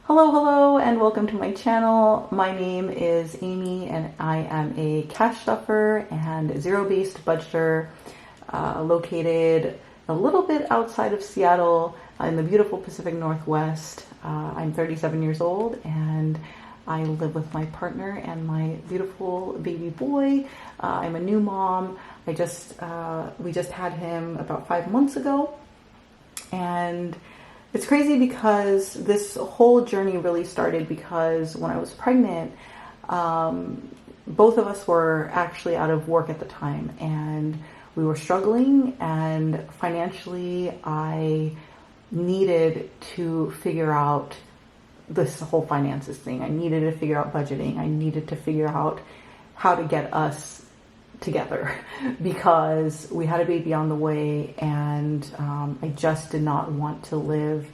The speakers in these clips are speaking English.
Hello, and welcome to my channel. My name is Amy, and I am a cash stuffer and zero-based budgeter located a little bit outside of Seattle in the beautiful Pacific Northwest. I'm 37 years old, and I live with my partner and my beautiful baby boy. I'm a new mom. We just had him about 5 months ago, and it's crazy because this whole journey really started because when I was pregnant, both of us were actually out of work at the time, and we were struggling, and financially I needed to figure out this whole finances thing. I needed to figure out budgeting. I needed to figure out how to get us together because we had a baby on the way, and I just did not want to live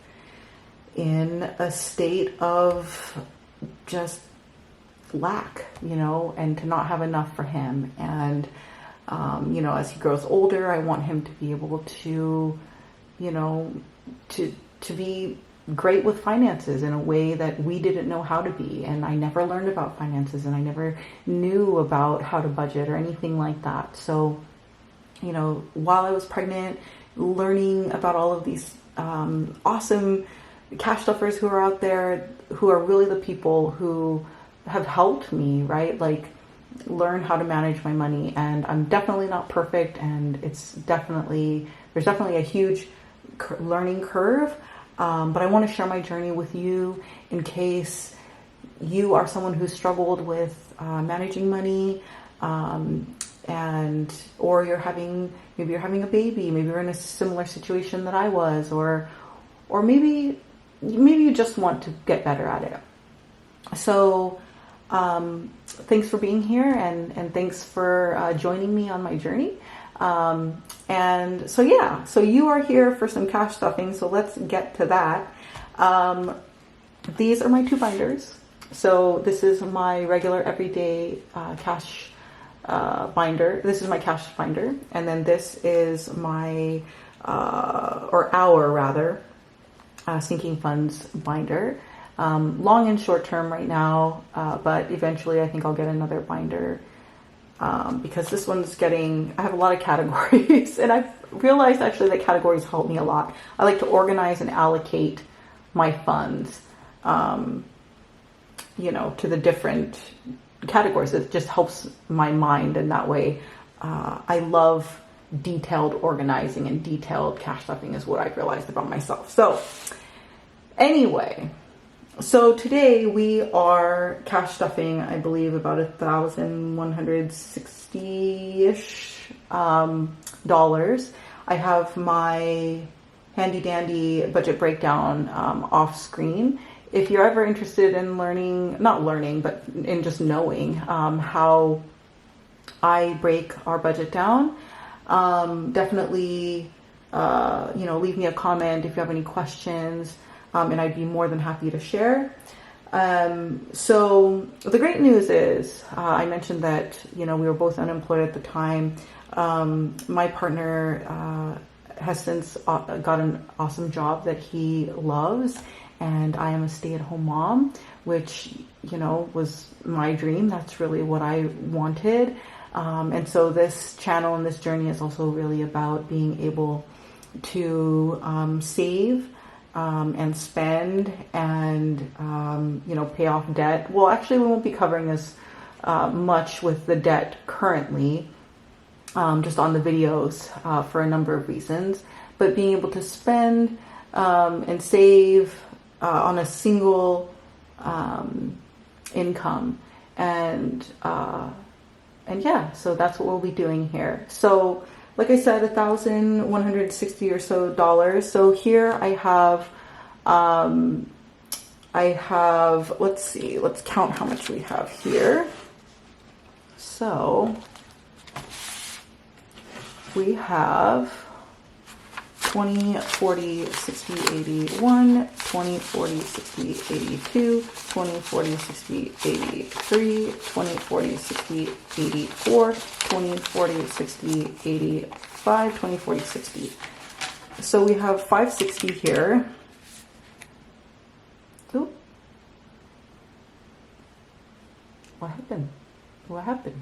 in a state of just lack, and to not have enough for him. And as he grows older, I want him to be able to to be great with finances in a way that we didn't know how to be. And I never learned about finances, and I never knew about how to budget or anything like that. So, while I was pregnant, learning about all of these awesome cash stuffers who are out there, who are really the people who have helped me, right? Like, learn how to manage my money. And I'm definitely not perfect, and there's definitely a huge learning curve. But I want to share my journey with you in case you are someone who struggled with managing money, or maybe you're having a baby, maybe you're in a similar situation that I was, or maybe you just want to get better at it. So thanks for being here, and thanks for joining me on my journey. So you are here for some cash stuffing. So let's get to that. These are my two binders. So this is my regular everyday cash binder. This is my cash binder. And then this is my, our sinking funds binder. Long and short term right now, but eventually I think I'll get another binder. Because this one's I have a lot of categories, and I've realized actually that categories help me a lot. I like to organize and allocate my funds, to the different categories. It just helps my mind in that way. I love detailed organizing, and detailed cash stuffing is what I've realized about myself. So anyway, so today we are cash stuffing, I believe, about $1,160-ish dollars. I have my handy dandy budget breakdown off screen. If you're ever interested in not learning, but in just knowing how I break our budget down, definitely, leave me a comment if you have any questions. And I'd be more than happy to share. So the great news is, I mentioned that, we were both unemployed at the time. My partner has since got an awesome job that he loves, and I am a stay-at-home mom, which, was my dream. That's really what I wanted. And so this channel and this journey is also really about being able to save, and spend, and pay off debt. Well, actually, we won't be covering as much with the debt currently, just on the videos, for a number of reasons. But being able to spend and save on a single income, and so that's what we'll be doing here. So, like I said, $1,160 or so dollars. So here I have, let's see, let's count how much we have here. So we have 20, 40, 60, 81, 20, 40, 60, 82, 20, 40, 60, 83, 20, 40, 60, 84, 20, 40, 60, 85, 20, 40, 60. So we have 560 here. Oop. What happened?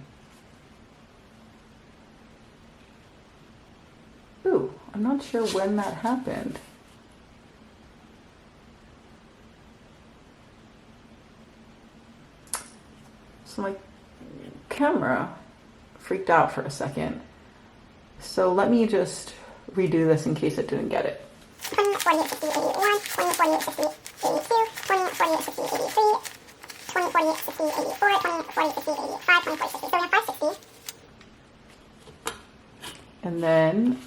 Ooh, I'm not sure when that happened. So my camera freaked out for a second. So let me just redo this in case it didn't get it. 20, 40, 50, 81, 20, 40, 50, 82, 20, 40, 50, 83, 20, 40, 50, 84, 20, 40, 50, 85, 20, 40, 50. So we have 560. And then,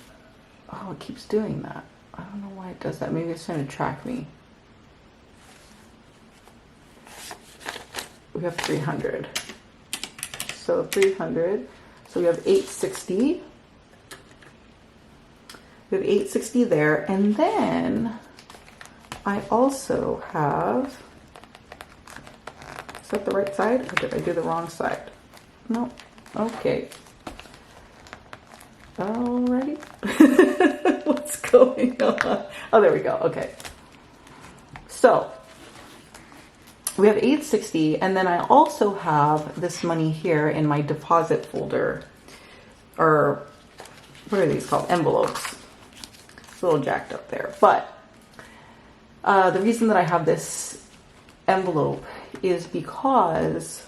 oh, it keeps doing that. I don't know why it does that. Maybe it's trying to track me. We have 300. So 300. So we have 860. We have 860 there. And then I also have, is that the right side? Or did I do the wrong side? No. Okay. Alrighty. What's going on? Oh, there we go. Okay. So we have 860, and then I also have this money here in my deposit folder, or what are these called? Envelopes. It's a little jacked up there, but the reason that I have this envelope is because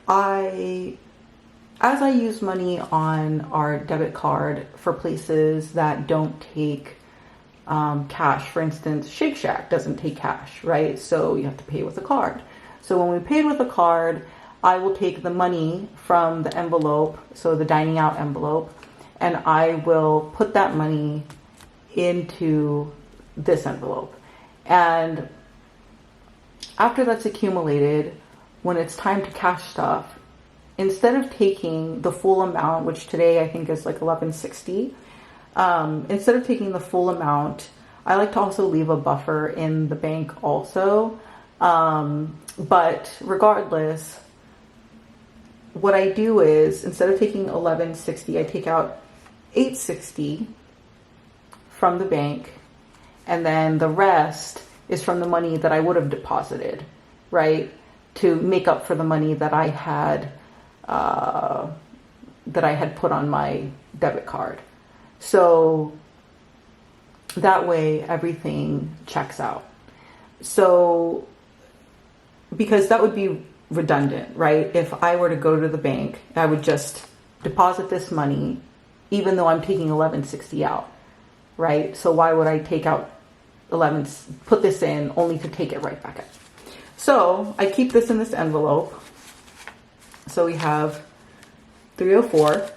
as I use money on our debit card for places that don't take cash, for instance, Shake Shack doesn't take cash, right? So you have to pay with a card. So when we paid with a card, I will take the money from the envelope, so the dining out envelope, and I will put that money into this envelope. And after that's accumulated, when it's time to cash stuff, instead of taking the full amount, which today I think is like $11.60, instead of taking the full amount, I like to also leave a buffer in the bank also. But regardless, what I do is instead of taking $11.60, I take out $8.60 from the bank, and then the rest is from the money that I would have deposited, right, to make up for the money that I had put on my debit card. So that way everything checks out. So because that would be redundant, right? If I were to go to the bank, I would just deposit this money even though I'm taking $11.60 out, right? So why would I take out put this in only to take it right back out? So I keep this in this envelope. So we have 304.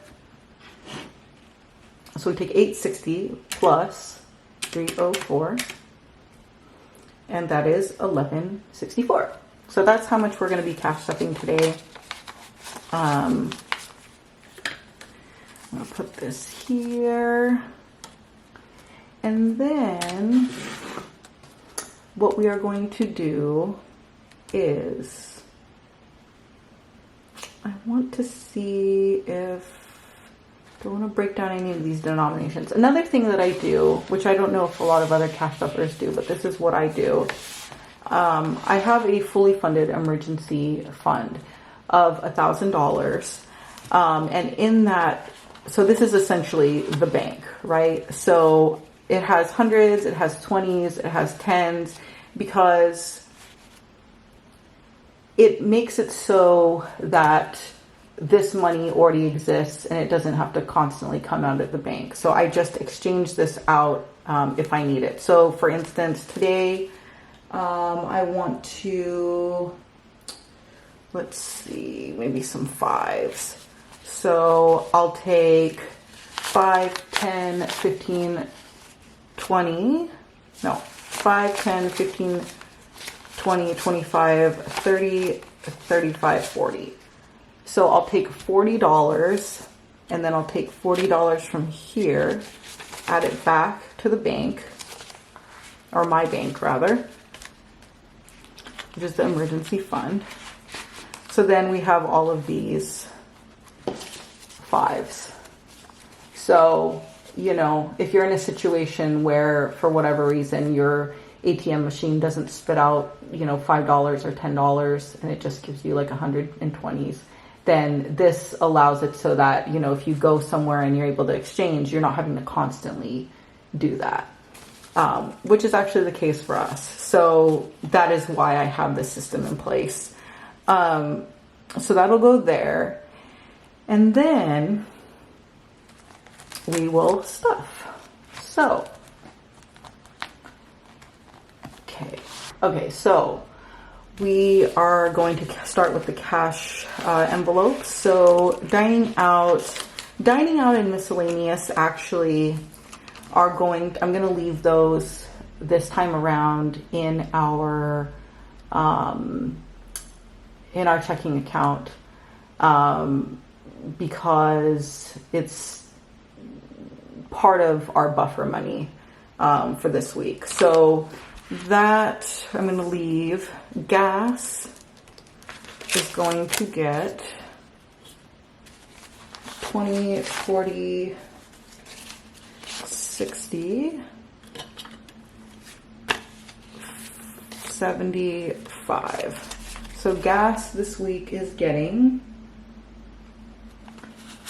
So we take 860 plus 304, and that is 1164. So that's how much we're going to be cash stuffing today. I'm going to put this here. And then what we are going to do is I want to see if I want to break down any of these denominations. Another thing that I do, which I don't know if a lot of other cash stuffers do, but this is what I do. I have a fully funded emergency fund of $1,000. And in that, so this is essentially the bank, right? So it has hundreds, it has 20s, it has 10s, because it makes it so that this money already exists and it doesn't have to constantly come out of the bank. So I just exchange this out if I need it. So for instance, today I want to, let's see, maybe some 5s. So I'll take 5, 10, 15, 20, no, 5, 10, 15, 20, 25, 30, 35, 40. So I'll take $40 and then I'll take $40 from here, add it back to the bank, or my bank rather, which is the emergency fund. So then we have all of these 5s. So, you know, if you're in a situation where for whatever reason your ATM machine doesn't spit out, you know, $5 or $10 and it just gives you like 120s, then this allows it so that, you know, if you go somewhere and you're able to exchange, you're not having to constantly do that, which is actually the case for us. So that is why I have this system in place. So that'll go there. And then we will stuff. So, okay, so we are going to start with the cash envelopes. So dining out and miscellaneous actually are I'm going to leave those this time around in our checking account, because it's part of our buffer money for this week. So that I'm going to leave. Gas is going to get 20, 40, 60, 75. So gas this week is getting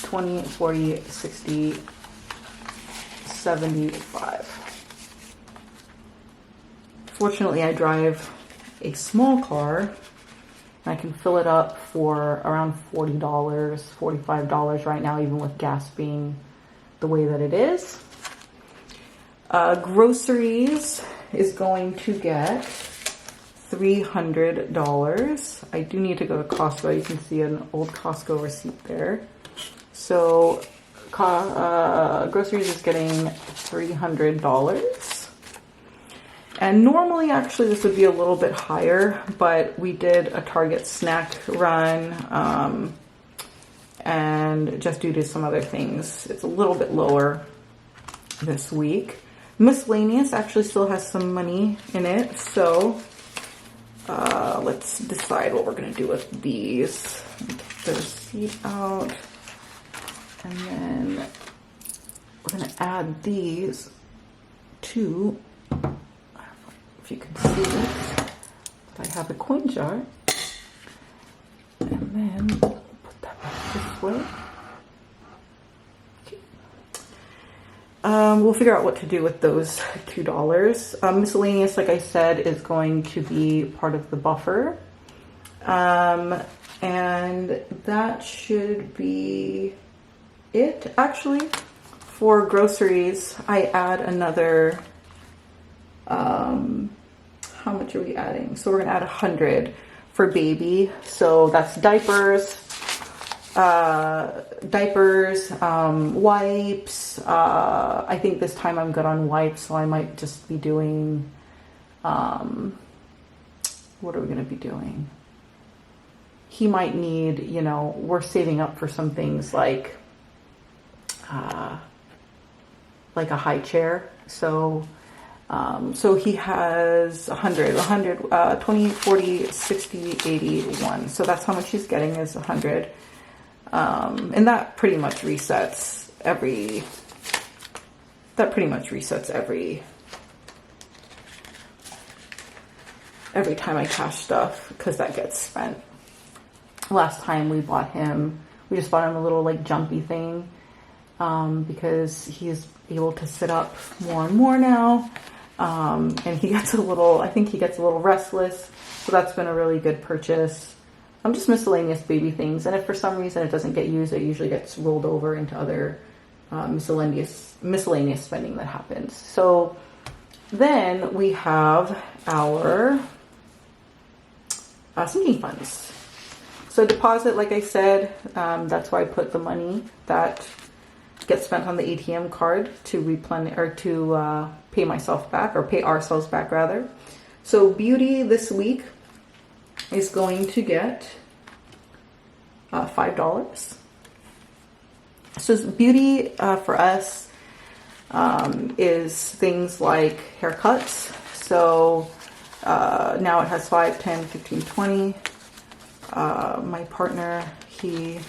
20, 40, 60, 75. Fortunately, I drive a small car and I can fill it up for around $40, $45 right now, even with gas being the way that it is. Groceries is going to get $300. I do need to go to Costco. You can see an old Costco receipt there. So groceries is getting $300. And normally, actually, this would be a little bit higher, but we did a Target snack run, and just due to some other things, it's a little bit lower this week. Miscellaneous actually still has some money in it, so let's decide what we're going to do with these. Get the receipt out, and then we're going to add these to, if you can see it, I have a coin jar, and then put that back this way. Okay. We'll figure out what to do with those $2. Miscellaneous, like I said, is going to be part of the buffer, and that should be it. Actually, for groceries, I add another, how much are we adding? So we're gonna add 100 for baby. So that's diapers, wipes. I think this time I'm good on wipes, so I might just be doing, what are we gonna be doing? He might need, you know, we're saving up for some things like a high chair. So he has 100, 20, 40, 60, 80, 1. So that's how much he's getting is 100. And that pretty much resets every time I cash stuff, because that gets spent. Last time we just bought him a little like jumpy thing, because he's able to sit up more and more now. And he gets a little restless. So that's been a really good purchase. Just miscellaneous baby things. And if for some reason it doesn't get used, it usually gets rolled over into other miscellaneous spending that happens. So then we have our sinking funds. So deposit, like I said, that's where I put the money that gets spent on the ATM card to replenish, or to pay myself back, or pay ourselves back rather. So beauty this week is going to get $5. So beauty for us is things like haircuts. So now it has 5, 10, 15, 20. My partner, he,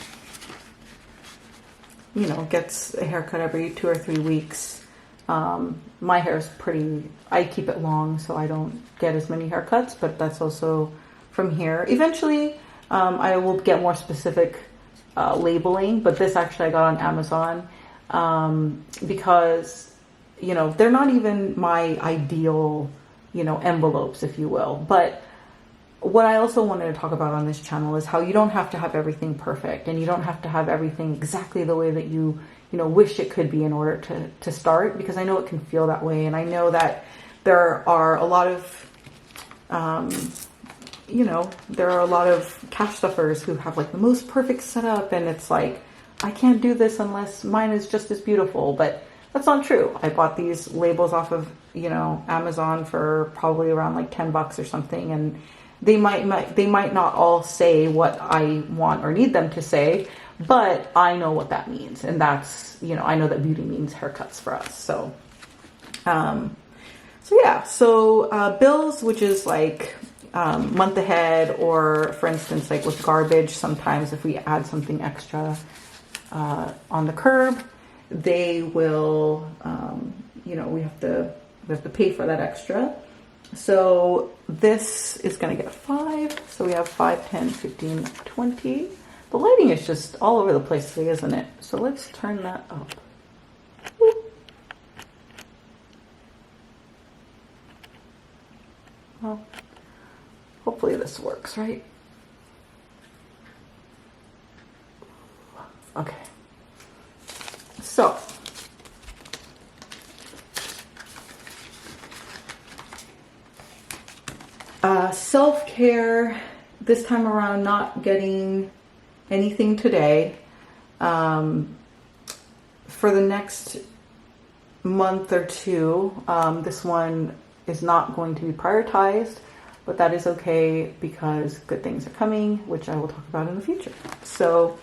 you know, gets a haircut every 2 or 3 weeks. My hair is I keep it long, so I don't get as many haircuts, but that's also from here. Eventually, I will get more specific labeling, but this actually I got on Amazon because, you know, they're not even my ideal, you know, envelopes, if you will. But what I also wanted to talk about on this channel is how you don't have to have everything perfect, and you don't have to have everything exactly the way that you know, wish it could be in order to start, because I know it can feel that way. And I know that there are a lot of, you know, there are a lot of cash stuffers who have like the most perfect setup, and it's like, I can't do this unless mine is just as beautiful. But that's not true. I bought these labels off of, you know, Amazon for probably around like $10 or something, and they might not all say what I want or need them to say, but I know what that means. And that's, you know, I know that beauty means haircuts for us. So, bills, which is like month ahead, or for instance, like with garbage, sometimes if we add something extra on the curb, they will, you know, we have to pay for that extra. So this is going to get 5. So we have 5, 10, 15, 20. The lighting is just all over the place today, isn't it? So let's turn that up. Well, hopefully this works, right? Okay. So, self-care, this time around, not getting anything today. For the next month or two, this one is not going to be prioritized, but that is okay because good things are coming, which I will talk about in the future. So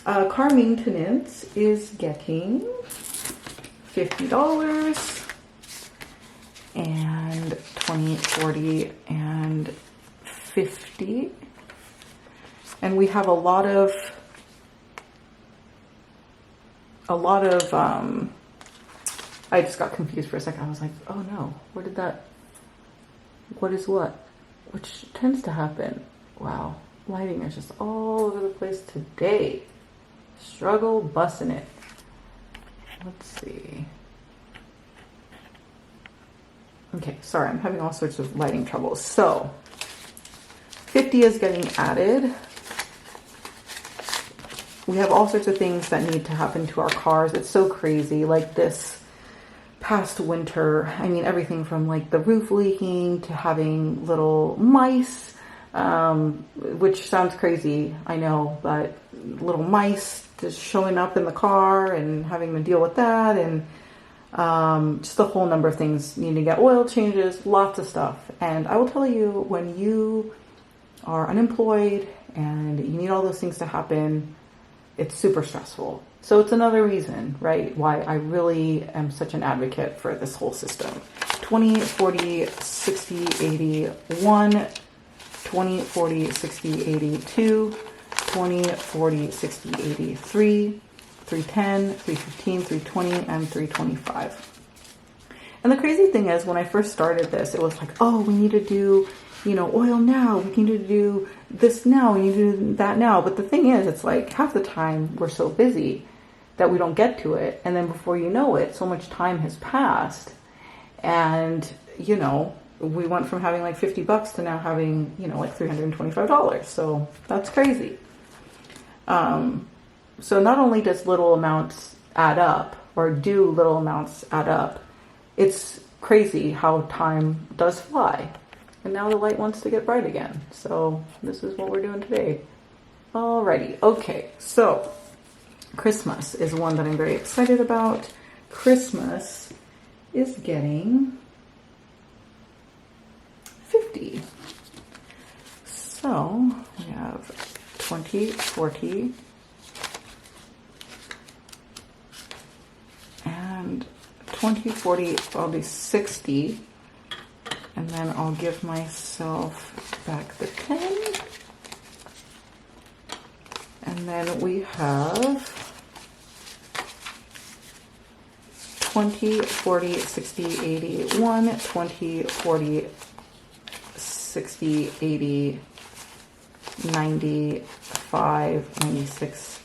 car maintenance is getting $50 and $20, $40, and $50. And we have a lot of I just got confused for a second. I was like, oh no, what is what? Which tends to happen. Wow, lighting is just all over the place today. Struggle busting it. Let's see. Okay, sorry, I'm having all sorts of lighting troubles. So 50 is getting added. We have all sorts of things that need to happen to our cars. It's so crazy. Like this past winter, I mean, everything from like the roof leaking to having little mice, which sounds crazy, I know, but little mice just showing up in the car and having to deal with that, and just a whole number of things. Need to get oil changes, lots of stuff. And I will tell you, when you are unemployed and you need all those things to happen, it's super stressful. So it's another reason, right, why I really am such an advocate for this whole system. 20, 40, 60, 80, 1, 20, 40, 60, 80, 2, 20, 40, 60, 80, 3, 310, 315, 320, and 325. And the crazy thing is, when I first started this, it was like, oh, we need to do, you know, oil now. We need to do this now. We need to do that now. But the thing is, it's like half the time we're so busy that we don't get to it. And then before you know it, so much time has passed. And, you know, we went from having like $50 to now having, you know, like $325. So that's crazy. So not only does little amounts add up, or do little amounts add up, it's crazy how time does fly. And now the light wants to get bright again. So this is what we're doing today. Alrighty, okay, so Christmas is one that I'm very excited about. Christmas is getting 50. So we have 20, 40, and 20, 40, I'll do 60. And then I'll give myself back the 10. And then we have 20, 40, 60, 80, 1, 20, 40, 60, 80, 95, 96,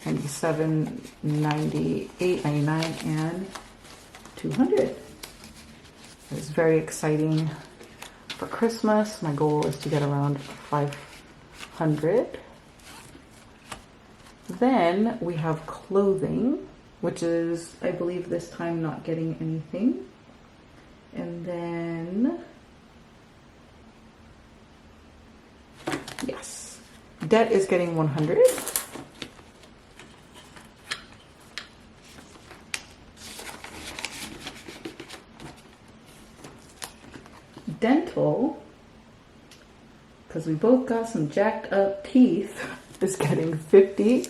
97, 98, 99, and 200. It's very exciting for Christmas. My goal is to get around 500. Then we have clothing, which is, I believe this time not getting anything. And then, yes, debt is getting 100. Dental, because we both got some jacked up teeth, is getting 50.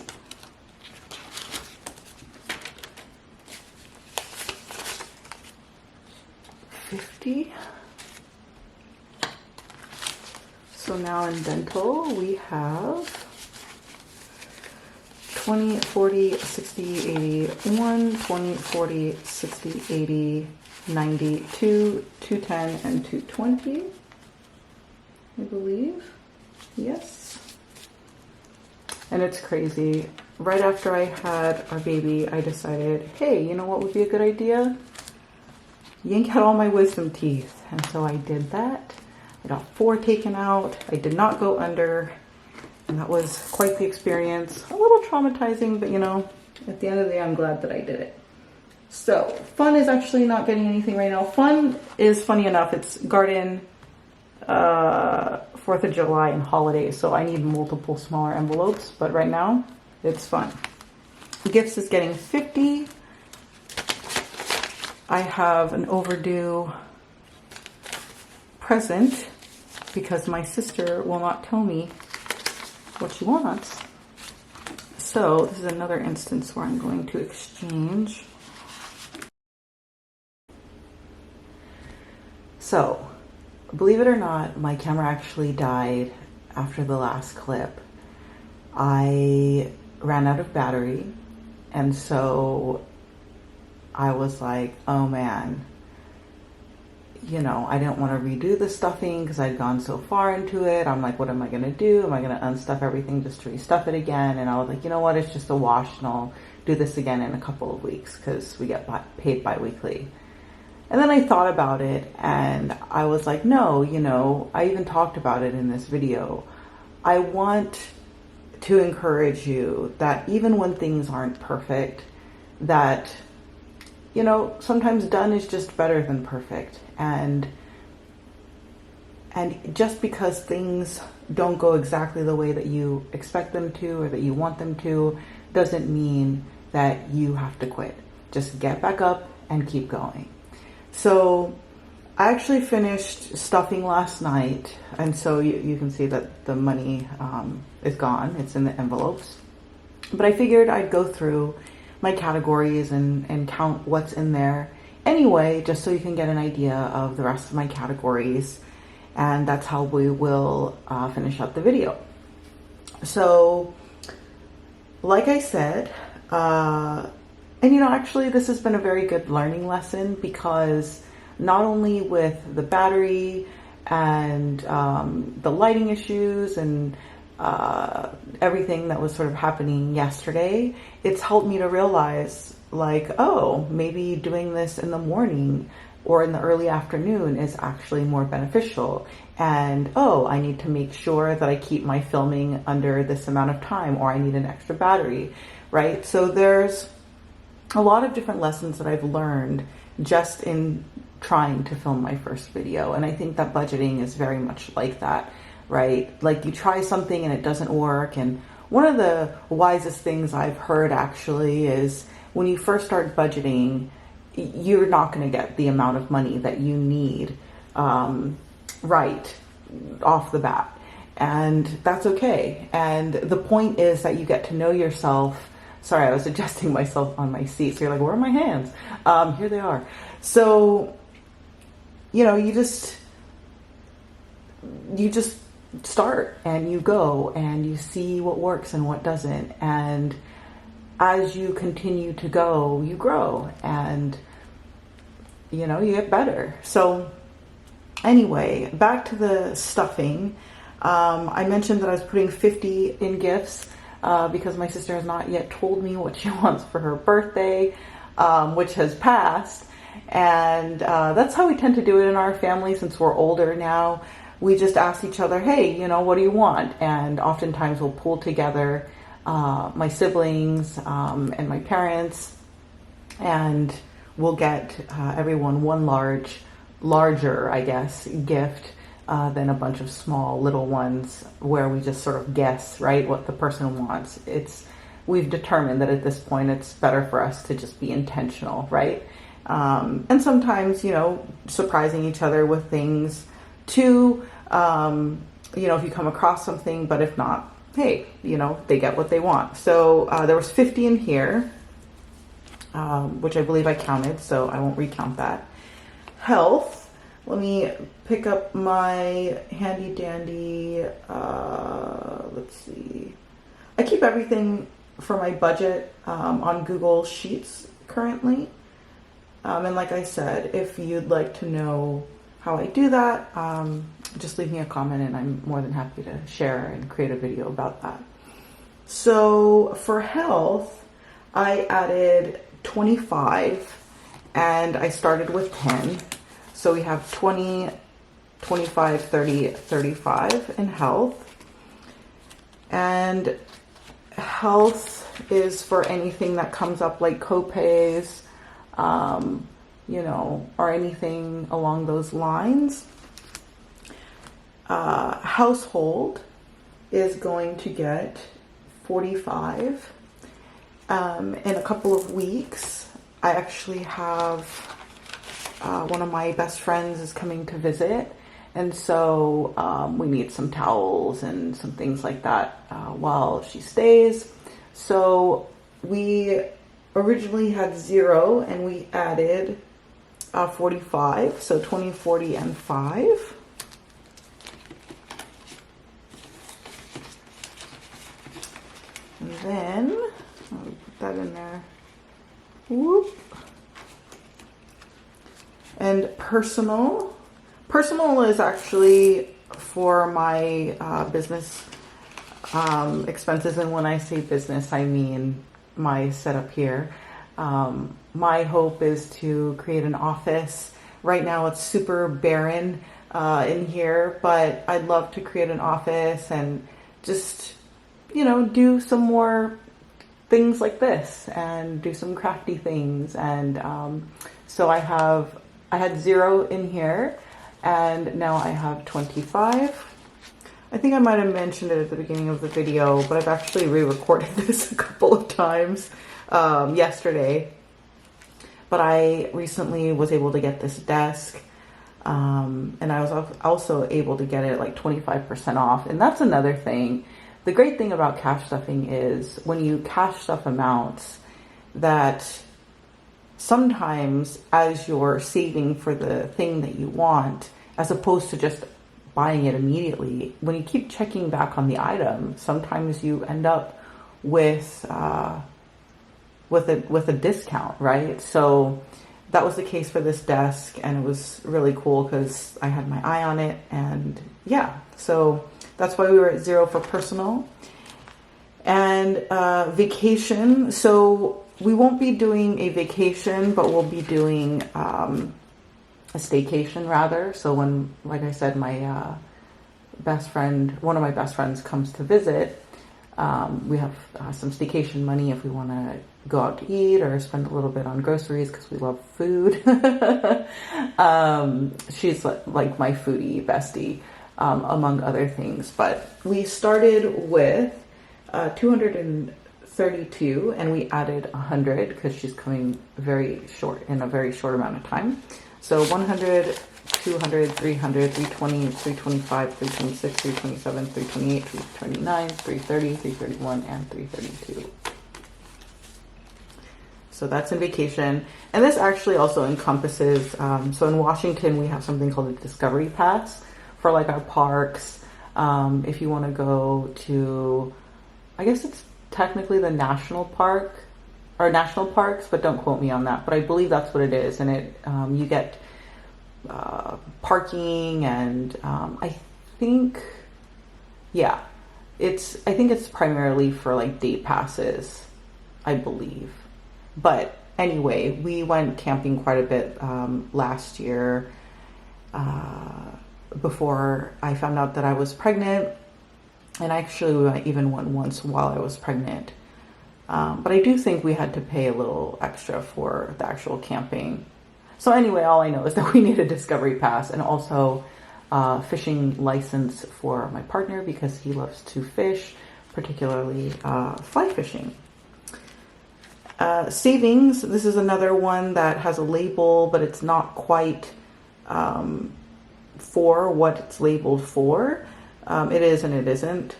So now in dental we have 20, 40, 60, 80, 1, 20, 40, 60, 80, 90, 2, 210, and 220, I believe. Yes. And it's crazy. Right after I had our baby, I decided, hey, you know what would be a good idea? Yank out all my wisdom teeth. And so I did that. I got 4 taken out. I did not go under. And that was quite the experience. A little traumatizing, but you know, at the end of the day, I'm glad that I did it. So fun is actually not getting anything right now. Fun is funny enough. It's garden, 4th of July and holidays. So I need multiple smaller envelopes, but right now it's fun. Gifts is getting 50. I have an overdue present because my sister will not tell me what she wants. So this is another instance where I'm going to exchange. So, believe it or not, my camera actually died after the last clip. I ran out of battery, and so I was like, oh man, you know, I didn't want to redo the stuffing because I'd gone so far into it. I'm like, what am I going to do? Am I going to unstuff everything just to restuff it again? And I was like, you know what? It's just a wash, and I'll do this again in a couple of weeks because we get paid bi-weekly. And then I thought about it and I was like, no, you know, I even talked about it in this video. I want to encourage you that even when things aren't perfect, that, you know, sometimes done is just better than perfect. And just because things don't go exactly the way that you expect them to or that you want them to, doesn't mean that you have to quit. Just get back up and keep going. So I actually finished stuffing last night, and so you can see that the money is gone. It's in the envelopes. But I figured I'd go through my categories and count what's in there anyway, just so you can get an idea of the rest of my categories. And that's how we will finish up the video. So, like I said, and you know, actually this has been a very good learning lesson, because not only with the battery and the lighting issues and everything that was sort of happening yesterday, it's helped me to realize, like, oh, maybe doing this in the morning or in the early afternoon is actually more beneficial. And, oh, I need to make sure that I keep my filming under this amount of time, or I need an extra battery, right? So there's a lot of different lessons that I've learned just in trying to film my first video. And I think that budgeting is very much like that, right? Like, you try something and it doesn't work. And one of the wisest things I've heard actually is when you first start budgeting, you're not going to get the amount of money that you need right off the bat. And that's okay. And the point is that you get to know yourself. Sorry, I was adjusting myself on my seat. So you're like, where are my hands? Here they are. So, you know, you just start and you go and you see what works and what doesn't. And as you continue to go, you grow and, you know, you get better. So anyway, back to the stuffing. I mentioned that I was putting 50 in gifts. because my sister has not yet told me what she wants for her birthday, which has passed. And that's how we tend to do it in our family since we're older now. We just ask each other, hey, you know, what do you want? And oftentimes we'll pull together my siblings and my parents, and we'll get everyone one larger, I guess, gift than a bunch of small little ones where we just sort of guess, right, what the person wants. We've determined that at this point it's better for us to just be intentional, right? And sometimes, you know, surprising each other with things too, you know, if you come across something, but if not, hey, you know, they get what they want. So there was 50 in here, which I believe I counted, so I won't recount that. Health. Let me pick up my handy dandy, let's see. I keep everything for my budget on Google Sheets currently. And like I said, if you'd like to know how I do that, just leave me a comment and I'm more than happy to share and create a video about that. So for health, I added 25 and I started with 10. So we have 20, 25, 30, 35 in health. And health is for anything that comes up like copays, you know, or anything along those lines. Household is going to get 45. In a couple of weeks, I actually have one of my best friends is coming to visit, and so we need some towels and some things like that while she stays. So we originally had 0 and we added 45, so 20, 40, and 5. And then I'll put that in there. Whoop. And personal. Personal is actually for my business expenses, and when I say business, I mean my setup here. My hope is to create an office. Right now it's super barren in here, but I'd love to create an office and just, you know, do some more things like this and do some crafty things. And so I had 0 in here, and now I have 25. I think I might have mentioned it at the beginning of the video, but I've actually re-recorded this a couple of times yesterday. But I recently was able to get this desk, and I was also able to get it like 25% off. And that's another thing. The great thing about cash stuffing is when you cash stuff amounts that sometimes as you're saving for the thing that you want, as opposed to just buying it immediately, when you keep checking back on the item, sometimes you end up with a discount, right? So that was the case for this desk, and it was really cool because I had my eye on it. And yeah, so that's why we were at 0 for personal. And vacation. So we won't be doing a vacation, but we'll be doing a staycation rather. So when, like I said, my best friend, one of my best friends comes to visit, we have some staycation money if we want to go out to eat or spend a little bit on groceries because we love food. She's like my foodie bestie, among other things. But we started with 232 and we added 100 because she's coming in a very short amount of time. So 100, 200, 300, 320, 325, 326, 327, 328, 329, 330, 331, and 332. So that's in vacation. And this actually also encompasses, so in Washington, we have something called a Discovery Pass for like our parks. If you want to go to, I guess it's technically the national park or national parks, but don't quote me on that. But I believe that's what it is. And it, you get parking and I think, yeah, I think it's primarily for like day passes, I believe. But anyway, we went camping quite a bit last year before I found out that I was pregnant. And actually, we even went once while I was pregnant. But I do think we had to pay a little extra for the actual camping. So anyway, all I know is that we need a discovery pass and also fishing license for my partner because he loves to fish, particularly fly fishing. Savings, this is another one that has a label, but it's not quite for what it's labeled for. It is and it isn't.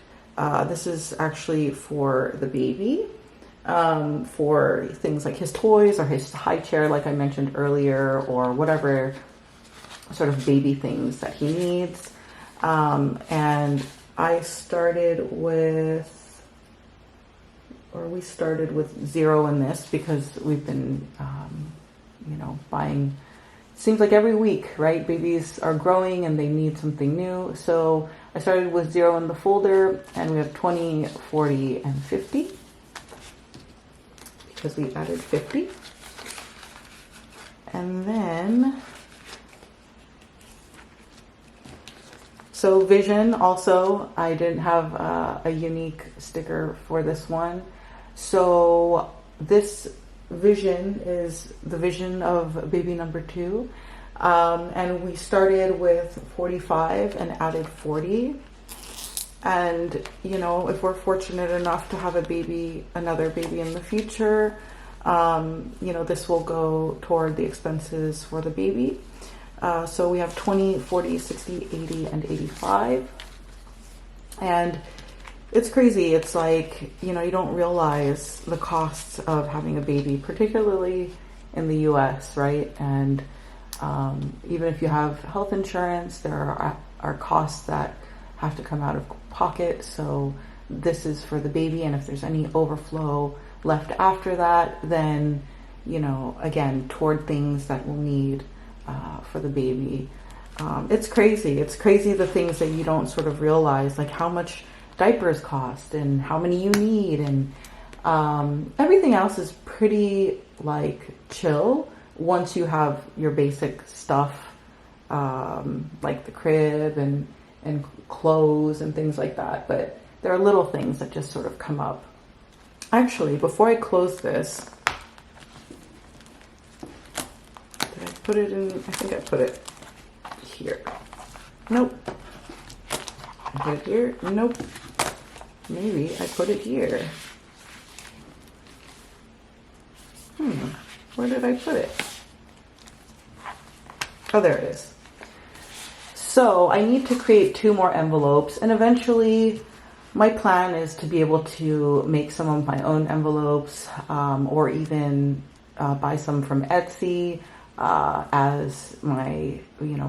This is actually for the baby, for things like his toys or his high chair, like I mentioned earlier, or whatever sort of baby things that he needs. And we started with 0 in this because we've been, buying, seems like every week, right? Babies are growing and they need something new. So I started with 0 in the folder, and we have 20, 40, and 50 because we added 50. And then, so vision also, I didn't have a unique sticker for this one. So this vision is the vision of baby number 2. And we started with 45 and added 40. And, if we're fortunate enough to have another baby in the future, this will go toward the expenses for the baby. So we have 20, 40, 60, 80, and 85. And it's crazy. It's like, you don't realize the costs of having a baby, particularly in the US, right? And even if you have health insurance, there are costs that have to come out of pocket. So this is for the baby. And if there's any overflow left after that, then, again, toward things that we'll need for the baby. It's crazy. It's crazy the things that you don't sort of realize, like how much diapers cost and how many you need, and everything else is pretty like chill once you have your basic stuff, like the crib and clothes and things like that. But there are little things that just sort of come up. Actually, before I close this, did I put it in? I think I put it here. Nope. I put it here? Nope. Maybe I put it here. Where did I put it? Oh, there it is. So I need to create 2 more envelopes, and eventually my plan is to be able to make some of my own envelopes, or even buy some from Etsy as my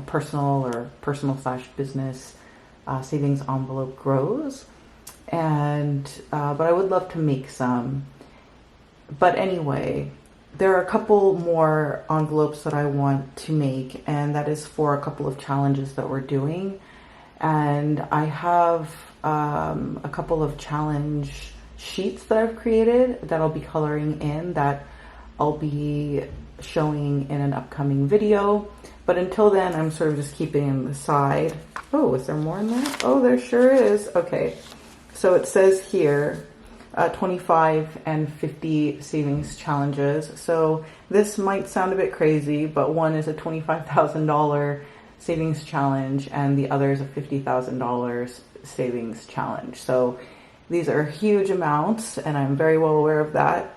personal/business savings envelope grows. And but I would love to make some. But anyway, there are a couple more envelopes that I want to make, and that is for a couple of challenges that we're doing. And I have a couple of challenge sheets that I've created that I'll be coloring in, that I'll be showing in an upcoming video. But until then, I'm sort of just keeping them aside. Oh, is there more in there? Oh, there sure is. Okay. So it says here, 25 and 50 savings challenges. So this might sound a bit crazy, but one is a $25,000 savings challenge and the other is a $50,000 savings challenge. So these are huge amounts, and I'm very well aware of that.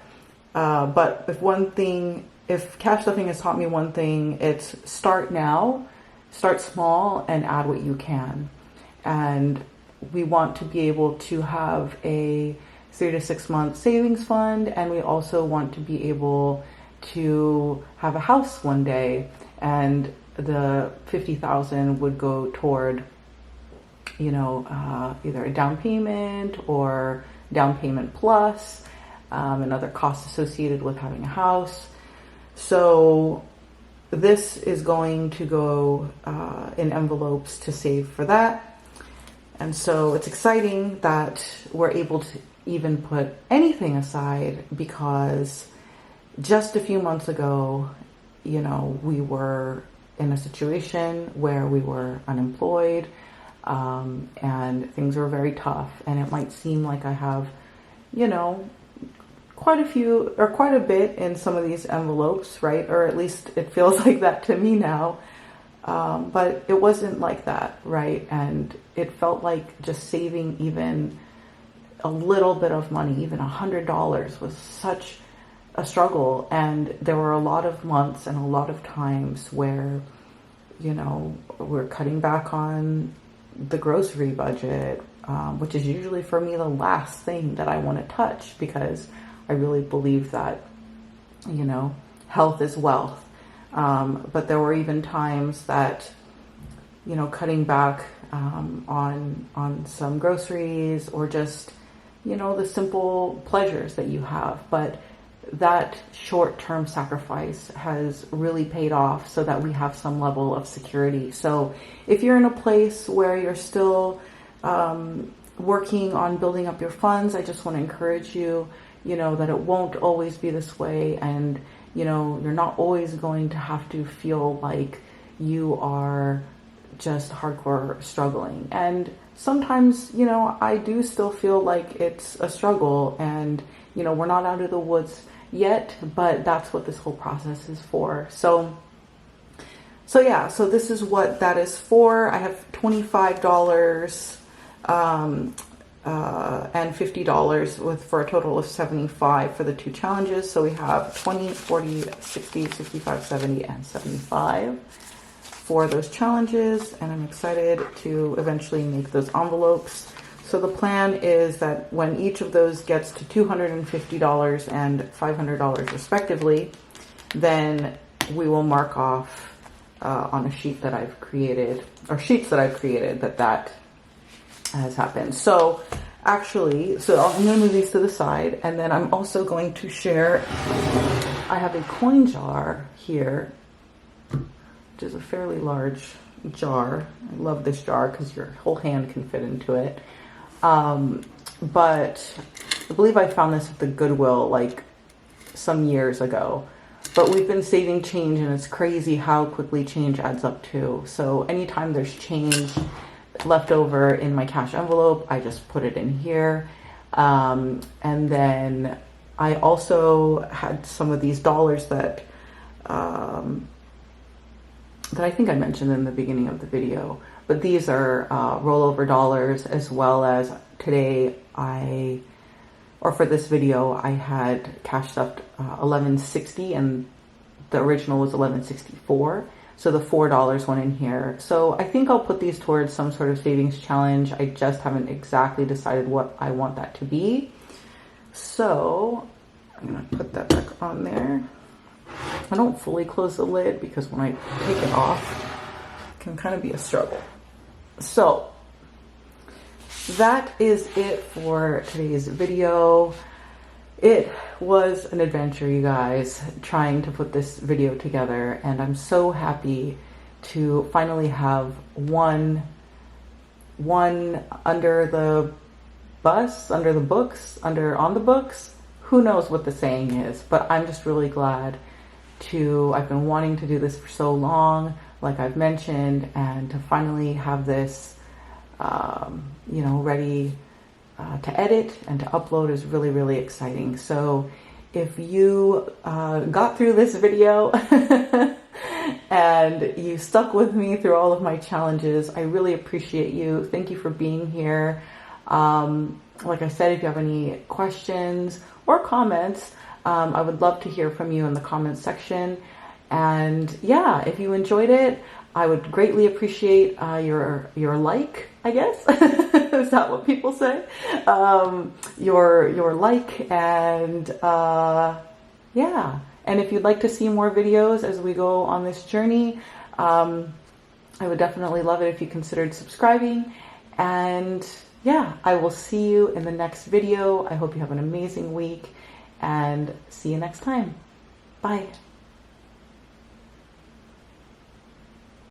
But if cash stuffing has taught me one thing, it's start now, start small, and add what you can. And we want to be able to have a 3 to 6 month savings fund, and we also want to be able to have a house one day, and the $50,000 would go toward, either a down payment or down payment plus, and other costs associated with having a house. So this is going to go in envelopes to save for that. And so it's exciting that we're able to even put anything aside, because just a few months ago, you know, we were in a situation where we were unemployed, and things were very tough. And it might seem like I have, you know, quite a bit in some of these envelopes, right? Or at least it feels like that to me now. But it wasn't like that, right? And it felt like just saving even a little bit of money, even $100, was such a struggle. And there were a lot of months and a lot of times where, you know, we're cutting back on the grocery budget, which is usually for me the last thing that I want to touch, because I really believe that, you know, health is wealth. But there were even times that, you know, cutting back on some groceries, or just, you know, the simple pleasures that you have. But that short-term sacrifice has really paid off, so that we have some level of security. So if you're in a place where you're still working on building up your funds, I just want to encourage you, you know, that it won't always be this way. And, you know, you're not always going to have to feel like you are just hardcore struggling. And sometimes, you know, I do still feel like it's a struggle, and, you know, we're not out of the woods yet, but that's what this whole process is for. So yeah, so this is what that is for. I have $25 and $50 for a total of $75 for the 2 challenges. So we have 20, 40, 60, 65, 70, and 75 for those challenges. And I'm excited to eventually make those envelopes. So the plan is that when each of those gets to $250 and $500 respectively, then we will mark off on a sheet that I've created, or sheets that I've created, that has happened. So actually, so I'm going to move these to the side, and then I'm also going to share, I have a coin jar here, which is a fairly large jar. I love this jar because your whole hand can fit into it. But I believe I found this at the Goodwill like some years ago. But we've been saving change, and it's crazy how quickly change adds up too. So anytime there's change left over in my cash envelope, I just put it in here. And then I also had some of these dollars that I think I mentioned in the beginning of the video. But these are rollover dollars, as well as today for this video, I had cash stuffed $11.60, and the original was $11.64. So the $4 went in here. So I think I'll put these towards some sort of savings challenge. I just haven't exactly decided what I want that to be. So I'm gonna put that back on there. I don't fully close the lid because when I take it off, it can kind of be a struggle. So that is it for today's video. It was an adventure, you guys, trying to put this video together, and I'm so happy to finally have one under the bus, under the books, on the books. Who knows what the saying is, but I'm just really glad I've been wanting to do this for so long, like I've mentioned, and to finally have this, you know, ready to edit and to upload is really, really exciting. So if you got through this video and you stuck with me through all of my challenges, I really appreciate you. Thank you for being here. Like I said, if you have any questions or comments, I would love to hear from you in the comments section. And yeah, if you enjoyed it, I would greatly appreciate your like, I guess. Is that what people say? Your like, and yeah. And if you'd like to see more videos as we go on this journey, I would definitely love it if you considered subscribing. And yeah, I will see you in the next video. I hope you have an amazing week, and see you next time. Bye.